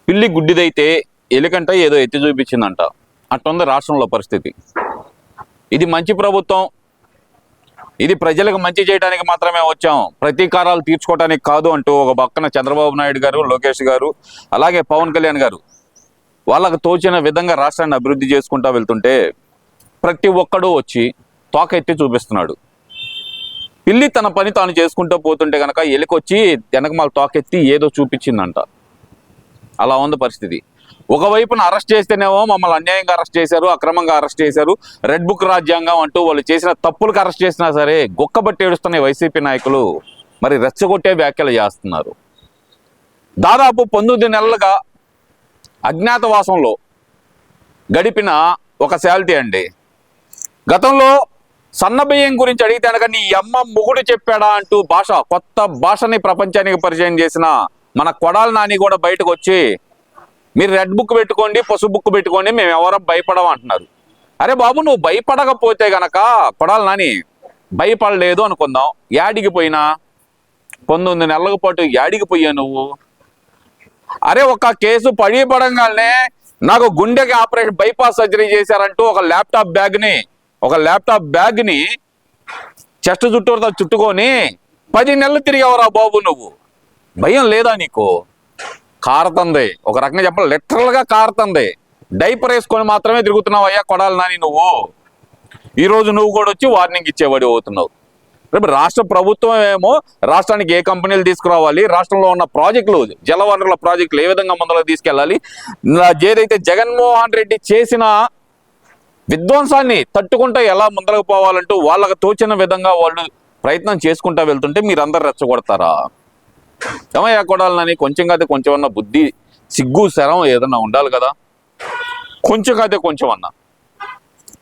పిల్లి గుడ్డిదైతే ఎలికంట ఏదో ఎత్తి చూపించిందంట. అట్టుంది రాష్ట్రంలో పరిస్థితి. ఇది మంచి ప్రభుత్వం, ఇది ప్రజలకు మంచి చేయడానికి మాత్రమే వచ్చాం, ప్రతీకారాలు తీర్చుకోవడానికి కాదు అంటూ ఒక పక్కన చంద్రబాబు నాయుడు గారు, లోకేష్ గారు, అలాగే పవన్ కళ్యాణ్ గారు వాళ్ళకు తోచిన విధంగా రాష్ట్రాన్ని అభివృద్ధి చేసుకుంటూ వెళ్తుంటే ప్రతి ఒక్కడూ వచ్చి తోక ఎత్తి చూపిస్తున్నాడు. పిల్లి తన పని తాను చేసుకుంటూ పోతుంటే కనుక ఎలికొచ్చి వెనకమాల తోకెత్తి ఏదో చూపించిందంట. అలా ఉంది పరిస్థితి. ఒకవైపున అరెస్ట్ చేస్తేనేమో మమ్మల్ని అన్యాయంగా అరెస్ట్ చేశారు, అక్రమంగా అరెస్ట్ చేశారు, రెడ్ బుక్ రాజ్యాంగం అంటూ వాళ్ళు చేసిన తప్పులకు అరెస్ట్ చేసినా సరే గొక్కబట్టి ఏడుస్తున్న వైసీపీ నాయకులు మరి రెచ్చగొట్టే వ్యాఖ్యలు చేస్తున్నారు. దాదాపు 19 నెలలుగా అజ్ఞాతవాసంలో గడిపిన ఒక శాలిటీ అండి. గతంలో సన్నబియ్యం గురించి అడిగితే కనుక నీ అమ్మ మొగుడు చెప్పాడా అంటూ కొత్త భాషని ప్రపంచానికి పరిచయం చేసిన మన కొడాలి నాని కూడా బయటకు వచ్చి మీరు రెడ్ బుక్ పెట్టుకోండి, పసుపు బుక్ పెట్టుకోండి, మేము ఎవరో భయపడము అంటున్నారు. అరే బాబు, నువ్వు భయపడకపోతే గనక కొడాలి నాని భయపడలేదు అనుకుందాం. యాడికి పోయినా 19 నెలల పాటు యాడికి పోయా నువ్వు? అరే ఒక కేసు పడంగానే నాకు గుండెకి ఆపరేషన్ బైపాస్ సర్జరీ చేశారంటూ ఒక ల్యాప్టాప్ బ్యాగ్ని చెస్ట్ చుట్టూరుతో చుట్టుకొని 10 నెలలు తిరిగావురా బాబు నువ్వు. భయం లేదా నీకు? కారుతుంది, ఒక రకంగా చెప్పాలి లిటరల్గా కారుతుంది. డైపర్ వేసుకొని మాత్రమే తిరుగుతున్నావు అయ్యా కొడాలి నాని నువ్వు. ఈరోజు నువ్వు కూడా వచ్చి వార్నింగ్ ఇచ్చేవాడు అవుతున్నావు. రేపు రాష్ట్ర ప్రభుత్వం ఏమో రాష్ట్రానికి ఏ కంపెనీలు తీసుకురావాలి, రాష్ట్రంలో ఉన్న ప్రాజెక్టులు, జలవనరుల ప్రాజెక్టులు ఏ విధంగా ముందుకు తీసుకెళ్ళాలి, ఏదైతే జగన్మోహన్ రెడ్డి చేసిన విధ్వంసాన్ని తట్టుకుంటూ ఎలా ముందరకు పోవాలంటూ వాళ్ళకు తోచిన విధంగా వాళ్ళు ప్రయత్నం చేసుకుంటూ వెళ్తుంటే మీరందరూ రెచ్చగొడతారా? ఏమయ్యా కొడాలి నాని, కొంచెం కాదే కొంచెం అన్న బుద్ధి, సిగ్గు శరం ఏదన్నా ఉండాలి కదా. కొంచెం కాదే కొంచెం అన్న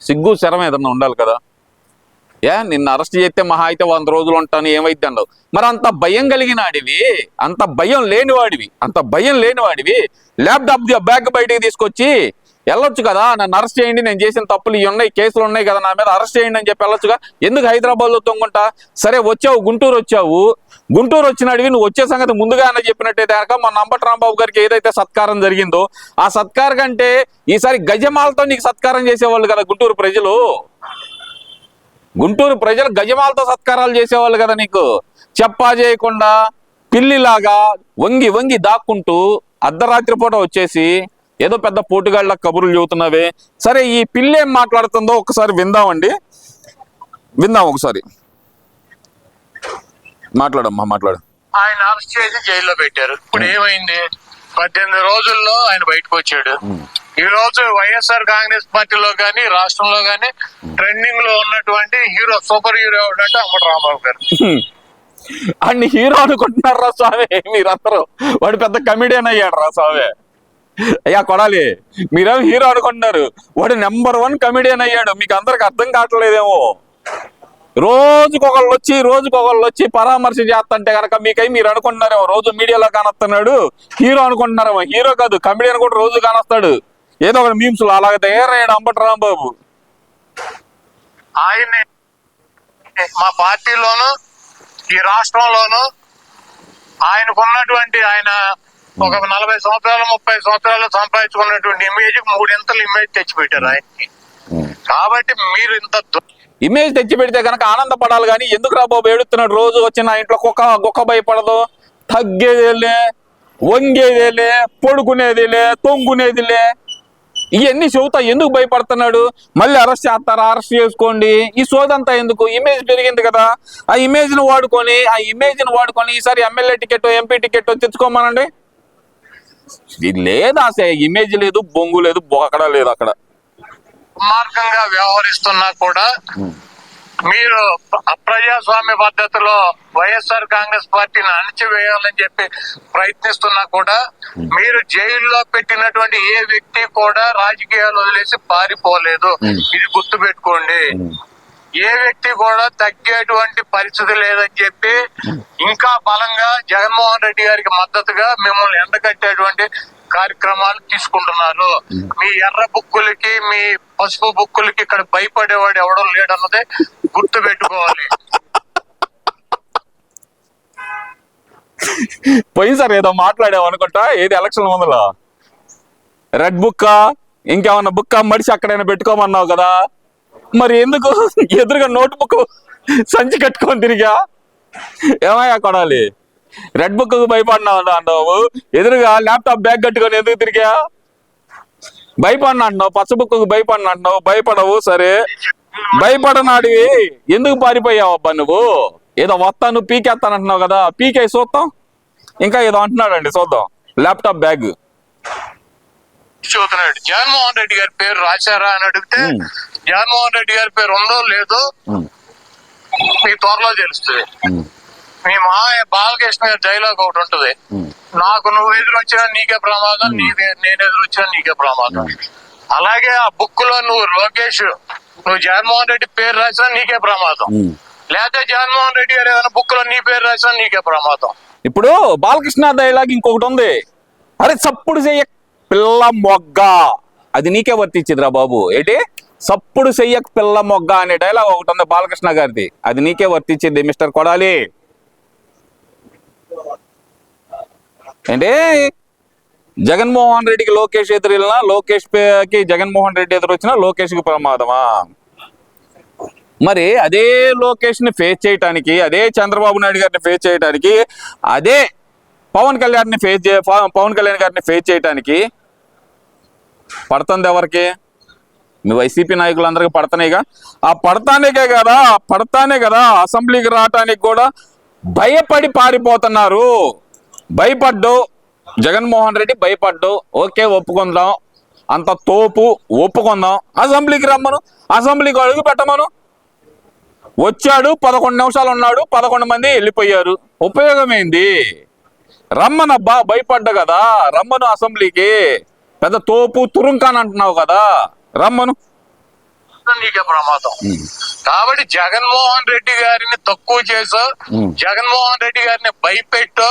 సిగ్గు శరం ఏదన్నా ఉండాలి కదా. నిన్ను అరెస్ట్ చేస్తే మహా అయితే 100 రోజులు ఉంటాను ఏమైతే అన్నావు. మరి అంత భయం కలిగిన వాడివి, అంత భయం లేనివాడివి ల్యాప్టాప్ బ్యాగ్ బయటికి తీసుకొచ్చి వెళ్ళొచ్చు కదా. నన్ను అరెస్ట్ చేయండి, నేను చేసిన తప్పులు ఇవి ఉన్నాయి, కేసులు ఉన్నాయి కదా నా మీద, అరెస్ట్ చేయండి అని చెప్పి వెళ్ళొచ్చుగా. ఎందుకు హైదరాబాద్లో తొంగుంటా? సరే వచ్చావు, గుంటూరు వచ్చినాడివి. నువ్వు వచ్చే సంగతి ముందుగా అన్న చెప్పినట్టయితే కనుక మన అంబటి రాంబాబు గారికి ఏదైతే సత్కారం జరిగిందో ఆ సత్కారం కంటే ఈసారి గజమాలతో నీకు సత్కారం చేసేవాళ్ళు కదా గుంటూరు ప్రజలు గజమాలతో సత్కారాలు చేసేవాళ్ళు కదా నీకు. చెప్పా చేయకుండా పిల్లిలాగా వంగి దాక్కుంటూ అర్ధరాత్రి పూట వచ్చేసి ఏదో పెద్ద పోటుగాళ్ళ కబుర్లు చెబుతున్నావే. సరే ఈ పిల్లి ఏం మాట్లాడుతుందో ఒకసారి విందాం ఒకసారి. మాట్లాడు. ఆయన అరెస్ట్ చేసి జైల్లో పెట్టారు. ఇప్పుడు ఏమైంది? 18 రోజుల్లో ఆయన బయటకు వచ్చాడు. ఈ రోజు వైఎస్ఆర్ కాంగ్రెస్ పార్టీలో గాని రాష్ట్రంలో గాని ట్రెండింగ్ లో ఉన్నటువంటి సూపర్ హీరో ఎవడంటే అంబటి రాంబాబు గారు. అన్ని హీరో అనుకుంటున్నారా స్వామి మీరందరూ? వాడు పెద్ద కమెడియన్ అయ్యాడు రా స్వామి. అయ్యా కొడాలి, మీరేమో హీరో అనుకుంటున్నారు, వాడు నెంబర్ 1 కమెడియన్ అయ్యాడు. మీకు అందరికి అర్థం కావట్లేదేమో. రోజుకొకళ్ళు వచ్చి పరామర్శ చేస్తుంటే కనుక మీరు అనుకుంటున్నారేమో రోజు మీడియాలో కానొస్తున్నాడు హీరో అనుకుంటున్నారేమో. హీరో కాదు, కమెడియన్ కూడా రోజు కానొస్తాడు ఏదో ఒక మీమ్స్ లో. అలాగే తయారయ్యాడు అంబటి రాంబాబు. ఆయన మా పార్టీలోను ఈ రాష్ట్రంలోను ఆయనకున్నటువంటి ఆయన ఒక 40 సంవత్సరాలు 30 సంవత్సరాలు సంపాదించుకున్నటువంటి ఇమేజ్ 3 ఇంతలు ఇమేజ్ తెచ్చిపెట్టారు ఆయనకి. కాబట్టి మీరు ఇంత ఇమేజ్ తెచ్చి పెడితే కనుక ఆనందపడాలి కానీ ఎందుకు రా బాబు ఏడుస్తున్నాడు? రోజు వచ్చిన ఇంట్లో కుక్క భయపడదు, తగ్గేదేలే, వంగేదేలే, పడుకునేదిలే, తొంగునేదిలే, ఇవన్నీ చెబుతా ఎందుకు భయపడుతున్నాడు? మళ్ళీ అరెస్ట్ చేస్తారా? అరెస్ట్ చేసుకోండి. ఈ సోదంతా ఎందుకు? ఇమేజ్ పెరిగింది కదా, ఆ ఇమేజ్ ను వాడుకొని ఈసారి ఎమ్మెల్యే టికెట్, ఎంపీ టికెట్ తెచ్చుకోమనండి. లేదా ఇమేజ్ లేదు, బొంగు లేదు, బొకడ లేదు. అక్కడ మార్గంగా వ్యవహరిస్తున్నా కూడా మీరు అప్రజాస్వామ్య పద్ధతిలో వైఎస్ఆర్ కాంగ్రెస్ పార్టీని అణచివేయాలని చెప్పి ప్రయత్నిస్తున్నా కూడా మీరు జైల్లో పెట్టినటువంటి ఏ వ్యక్తి కూడా రాజకీయాలు వదిలేసి పారిపోలేదు. ఇది గుర్తు పెట్టుకోండి. ఏ వ్యక్తి కూడా తగ్గేటువంటి పరిస్థితి లేదని చెప్పి ఇంకా బలంగా జగన్మోహన్ రెడ్డి గారికి మద్దతుగా మిమ్మల్ని ఎండగట్టేటువంటి కార్యక్రమాలు తీసుకుంటున్నారు. మీ ఎర్ర బుక్కులకి, మీ పసుపు బుక్కులకి ఇక్కడ భయపడేవాడు ఎవడో లేడన్నదే గుర్తు పెట్టుకోవాలి. పోయినసారి ఏదో మాట్లాడావు అనుకుంటా, ఏది ఎలక్షన్ ముందులో రెడ్ బుక్ ఇంకేమన్నా బుక్ మడిచి అక్కడైనా పెట్టుకోమన్నావు కదా, మరి ఎందుకు ఎదురుగా నోట్ బుక్ సంచి కట్టుకొని తిరిగా? ఏమయ్యా కొడాలి, రెడ్ బుక్ భయపడినావు అన్నావు, ఎదురుగా ల్యాప్టాప్ బ్యాగ్ కట్టుకొని ఎందుకు తిరిగా? భయపడిన అంటున్నావు, పచ్చ బుక్ భయపడిన అంటున్నావు, భయపడవు సరే, భయపడనాడివి ఎందుకు పారిపోయావు అబ్బా నువ్వు? ఏదో వస్తాను పీకేస్తానంటున్నావు కదా, పీకే చూద్దాం. ఇంకా ఏదో అంటున్నాడండి, చూద్దాం. ల్యాప్టాప్ బ్యాగ్ చూస్తున్నాడు. జగన్మోహన్ రెడ్డి గారి పేరు రాశారా అని అడిగితే జగన్మోహన్ రెడ్డి గారి పేరు ఉందో లేదో మీ త్వరలో తెలుస్తుంది. మీ మామయ్య బాలకృష్ణ గారి డైలాగ్ ఒకటి ఉంటది, నాకు నువ్వు ఎదురొచ్చినా నీకే ప్రమాదం, నేను ఎదురొచ్చినా నీకే ప్రమాదం. అలాగే ఆ బుక్ లో నువ్వు లోకేష్, నువ్వు జగన్మోహన్ రెడ్డి పేరు రాసినా నీకే ప్రమాదం, లేకపోతే జగన్మోహన్ రెడ్డి గారు ఏదైనా బుక్ లో నీ పేరు రాసినా నీకే ప్రమాదం. ఇప్పుడు బాలకృష్ణ డైలాగ్ ఇంకొకటి ఉంది, అరే చప్పుడు చెయ్య పిల్ల మొగ్గ, అది నీకే వర్తించిదిరా బాబు. ఏంటి సప్పుడు చెయ్యక పిల్ల మొగ్గ అనే డైలాగ్ ఒకటి ఉంది బాలకృష్ణ గారిది, అది నీకే వర్తించింది మిస్టర్ కొడాలి. ఏంటి జగన్మోహన్ రెడ్డికి లోకేష్ ఎదురు వెళ్ళినా, లోకేష్ కి జగన్మోహన్ రెడ్డి ఎదురు వచ్చినా లోకేష్ కి ప్రమాదమా? మరి అదే లోకేష్ ని ఫేస్ చేయటానికి, అదే చంద్రబాబు నాయుడు గారిని ఫేస్ చేయటానికి, అదే పవన్ కళ్యాణ్ గారిని ఫేస్ చేయటానికి పడుతుంది ఎవరికి? మీ వైసీపీ నాయకులందరికీ పడతానేగా. ఆ పడతానే కదా అసెంబ్లీకి రావటానికి కూడా భయపడి పారిపోతున్నారు. భయపడ్డు జగన్మోహన్ రెడ్డి, భయపడ్డు. ఓకే ఒప్పుకుందాం, అంత తోపు ఒప్పుకుందాం. అసెంబ్లీకి రమ్మను, అసెంబ్లీకి అడుగు పెట్టమను. వచ్చాడు, 11 నిమిషాలు ఉన్నాడు, 11 మంది వెళ్ళిపోయారు. ఉపయోగమేంది? రమ్మనబ్బా, భయపడ్డా కదా, రమ్మను అసెంబ్లీకి. పెద్ద తోపు తురుంకాన్ అంటున్నావు కదా, రమ్మను. నీకే ప్రమాదం. కాబట్టి జగన్మోహన్ రెడ్డి గారిని తక్కువ చేసో, జగన్మోహన్ రెడ్డి గారిని భయపెట్టో,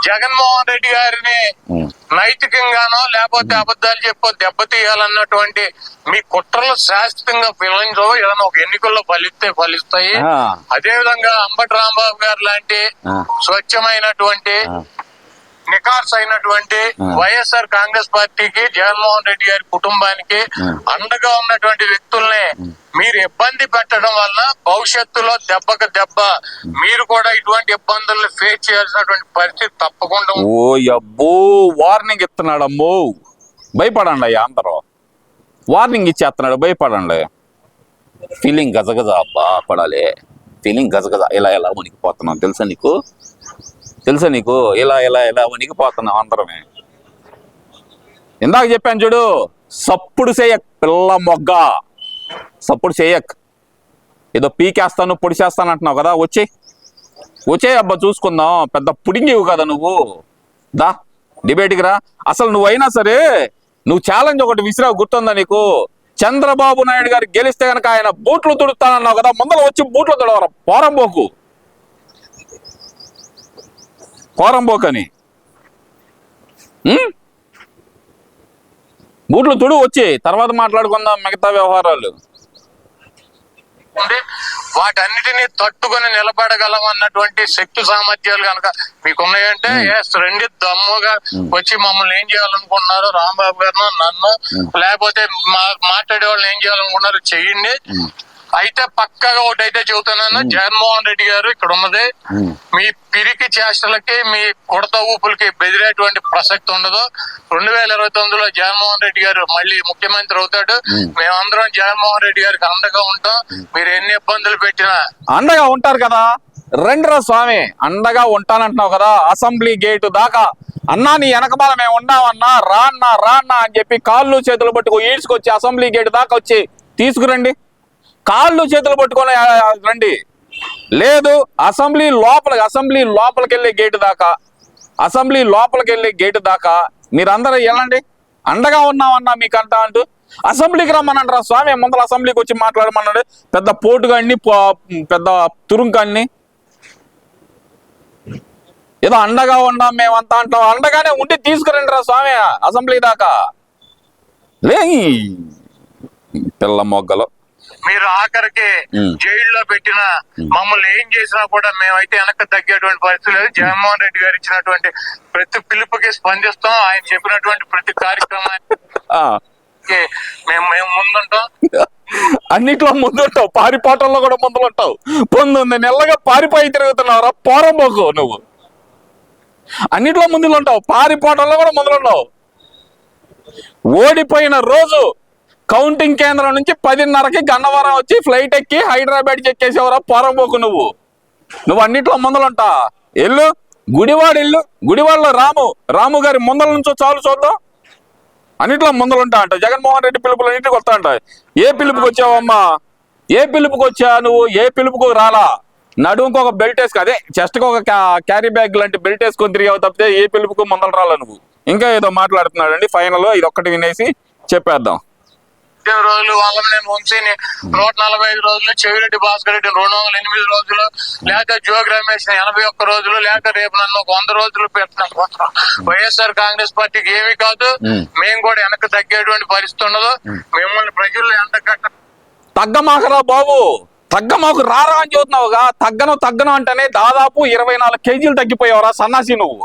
జగన్మోహన్ రెడ్డి గారిని నైతికంగానో లేకపోతే అబద్ధాలు చెప్పో దెబ్బతీయాలన్నటువంటి మీ కుట్రలు శాశ్వతంగా ఫలించవు. ఏదైనా ఒక ఎన్నికల్లో ఫలిస్తాయి. అదే విధంగా అంబటి రాంబాబు గారు లాంటి స్వచ్ఛమైనటువంటి నికార్స్ అయినటువంటి వైఎస్ఆర్ కాంగ్రెస్ పార్టీకి, జగన్మోహన్ రెడ్డి గారి కుటుంబానికి అండగా ఉన్నటువంటి వ్యక్తుల్ని మీరు ఇబ్బంది పెట్టడం వల్ల భవిష్యత్తులో దెబ్బకు దెబ్బ మీరు కూడా ఇటువంటి ఇబ్బందుల్ని ఫేస్ చేయాల్సినటువంటి పరిస్థితి తప్పకుండా. ఓ అబ్బో, వార్నింగ్ ఇస్తున్నాడు. అమ్మో భయపడండి అయ్యా, అందరూ వార్నింగ్ ఇచ్చేస్తున్నాడు, భయపడండి. ఫీలింగ్ గజగజ అబ్బా పడాలి, ఫీలింగ్ గజగజ. ఇలా వణికిపోతున్నాం తెలుసా నీకు ఇలా వణికిపోతున్నాం అందరమే. ఇందాక చెప్పాను చూడు, సప్పుడు చేయక్ పిల్ల మొగ్గ, సప్పుడు చేయక్. ఏదో పీకేస్తాను పొడిచేస్తాను అంటున్నావు కదా, వచ్చే అబ్బా చూసుకుందాం. పెద్ద పుడింగివు కదా నువ్వు, దా డిబేట్కి రా. అసలు నువ్వైనా సరే నువ్వు ఛాలెంజ్ ఒకటి విసిరావు, గుర్తుందా నీకు? చంద్రబాబు నాయుడు గారు గెలిస్తే కనుక ఆయన బూట్లు తుడుస్తానన్నావు కదా, ముందర వచ్చి బూట్లు తుడవరా కోరంబోకని. బూట్లు తుడు, వచ్చి తర్వాత మాట్లాడుకుందాం మిగతా వ్యవహారాలు. వాటన్నిటినీ తట్టుకొని నిలబడగలం అన్నటువంటి శక్తి సామర్థ్యాలు కనుక మీకున్నాయంటే రెండు దమ్ముగా వచ్చి మమ్మల్ని ఏం చేయాలనుకుంటున్నారు, రాంబాబు గారు నన్ను లేకపోతే మాట్లాడే వాళ్ళు ఏం చేయాలనుకున్నారు చెయ్యండి. అయితే పక్కగా ఒకటైతే చెబుతున్నాను, జగన్మోహన్ రెడ్డి గారు ఇక్కడ ఉన్నది మీ పిరికి చేష్టలకి, మీ కొడత ఊపులకి బెదిరేటువంటి ప్రసక్తి ఉండదు. 2029లో జగన్మోహన్ రెడ్డి గారు మళ్ళీ ముఖ్యమంత్రి అవుతాడు. మేమందరం జగన్మోహన్ రెడ్డి గారికి అండగా ఉంటాం. మీరు ఎన్ని ఇబ్బందులు పెట్టినా అండగా ఉంటారు కదా. రండిరా స్వామి, అండగా ఉంటానంటున్నావు కదా. అసెంబ్లీ గేటు దాకా అన్నా నీ వెనకమాల మేము ఉన్నామన్నా, రాన్నా అని చెప్పి కాళ్ళు చేతులు పట్టుకో ఈడ్చుకొచ్చి అసెంబ్లీ గేటు దాకా వచ్చి తీసుకురండి. కాళ్ళు చేతులు పట్టుకొని రండి. లేదు అసెంబ్లీ లోపలికి వెళ్ళే గేటు దాకా మీరందరూ వెళ్ళండి, అండగా ఉన్నామన్నా మీకంట అంటూ అసెంబ్లీకి రమ్మనంటారా స్వామి. ముందర అసెంబ్లీకి వచ్చి మాట్లాడమన్నాడు. పెద్ద పోటుగాడిని, పెద్ద తురుంకాన్ని. ఏదో అండగా ఉన్నాం మేమంతా అంటాం, అండగానే ఉండి తీసుకురండి రా స్వామి అసెంబ్లీ దాకా. లే పిల్ల మొగ్గలు. మీరు ఆఖరికి జైల్లో పెట్టిన మమ్మల్ని ఏం చేసినా కూడా మేమైతే వెనక్కి తగ్గేటువంటి పరిస్థితి లేదు. జగన్మోహన్ రెడ్డి గారు ఇచ్చినటువంటి ప్రతి పిలుపుకి స్పందిస్తాం. ఆయన చెప్పినటువంటి ప్రతి కార్యక్రమానికి మేము ముందుంటాం. అన్నిట్లో ముందుంటావు, పారిపోవటంలో కూడా ముందుంటావు. 19 నెలలుగా పారిపోయి తిరుగుతున్నావురా పోరంబోకు నువ్వు. అన్నిట్లో ముందుంటావు, పారిపోవటంలో కూడా ముందుంటావు. ఓడిపోయిన రోజు కౌంటింగ్ కేంద్రం నుంచి 10:30కి గన్నవరం వచ్చి ఫ్లైట్ ఎక్కి హైదరాబాద్ చెక్కేసేవరా పోరంబోకు నువ్వు అన్నిట్లో ముందలుంటా. ఎల్లు గుడివాడు, ఎల్లు గుడివాడలో రాము గారి ముందల నుంచో చాలు చూద్దాం. అన్నిట్లో ముందలుంటా అంట. జగన్మోహన్ రెడ్డి పిలుపులు అన్నింటికి వస్తా అంట. ఏ పిలుపుకి వచ్చావమ్మా? ఏ పిలుపుకి వచ్చా నువ్వు? ఏ పిలుపుకు రాలా? నడుముకు ఒక బెల్ట్ వేసుకో, అదే చెస్ట్కి ఒక క్యారీ బ్యాగ్ లాంటి బెల్ట్ వేసుకొని తిరిగావు తప్పితే ఏ పిలుపుకు ముందలు రాలా నువ్వు. ఇంకా ఏదో మాట్లాడుతున్నాడండి. ఫైనల్ ఇది ఒక్కటి వినేసి చెప్పేద్దాం. రోజులు వాళ్ళని వంశీని 145 రోజులు, చెవిరెడ్డి భాస్కర్ రెడ్డి 208 రోజులు, లేక జోగి రమేష్ 81 రోజులు, లేక రేపు నన్ను 100 రోజులు పెట్టిన వైఎస్ఆర్ కాంగ్రెస్ పార్టీకి ఏమీ కాదు. మేము కూడా వెనక్కి తగ్గేటువంటి పరిస్థితి ఉండదు. మిమ్మల్ని ప్రజలు ఎంతకట్ట తగ్గమాకరా బాబు, తగ్గమాకు రారా అని చెబుతున్నావుగా. తగ్గను అంటేనే దాదాపు 24 కేజీలు తగ్గిపోయావురా సన్నాసి నువ్వు.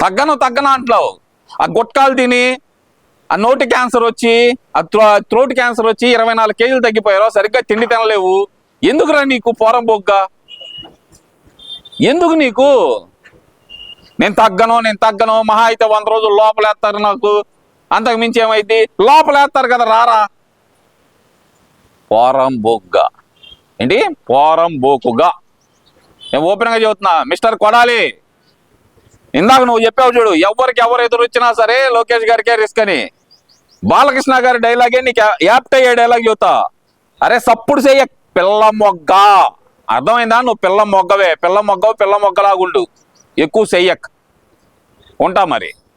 తగ్గను అంటున్నావు. ఆ గుట్కాలు తిని ఆ నోటి క్యాన్సర్ వచ్చి ఆ థ్రోట్ క్యాన్సర్ వచ్చి 24 కేజీలు తగ్గిపోయారు. సరిగ్గా తిండి తినలేవు. ఎందుకురా నీకు పోరంబోగ్గా? ఎందుకు నీకు? నేను తగ్గను మహా అయితే 100 రోజులు లోపలేస్తారు. నాకు అంతకు మించి ఏమైంది? లోపలేస్తారు కదా, రారా పోరంబోగ్గా. ఏంటి పోరంబోకుగా? నేను ఓపెన్గా చెబుతున్నా. మిస్టర్ కొడాలి, ఇందాక నువ్వు చెప్పావు చూడు, ఎవరు ఎదురు వచ్చినా సరే లోకేష్ గారికే రిస్క్ అని. బాలకృష్ణ గారి డైలాగే నీకు యాప్ట్ అయ్యే డైలాగ్ చెబుతా. అరే సప్పుడు చెయ్య పిల్ల మొగ్గ. అర్థమైందా? నువ్వు పిల్ల మొగ్గవే. పిల్ల మొగ్గలాగుండు, ఎక్కువ చెయ్యక్. ఉంటా మరి.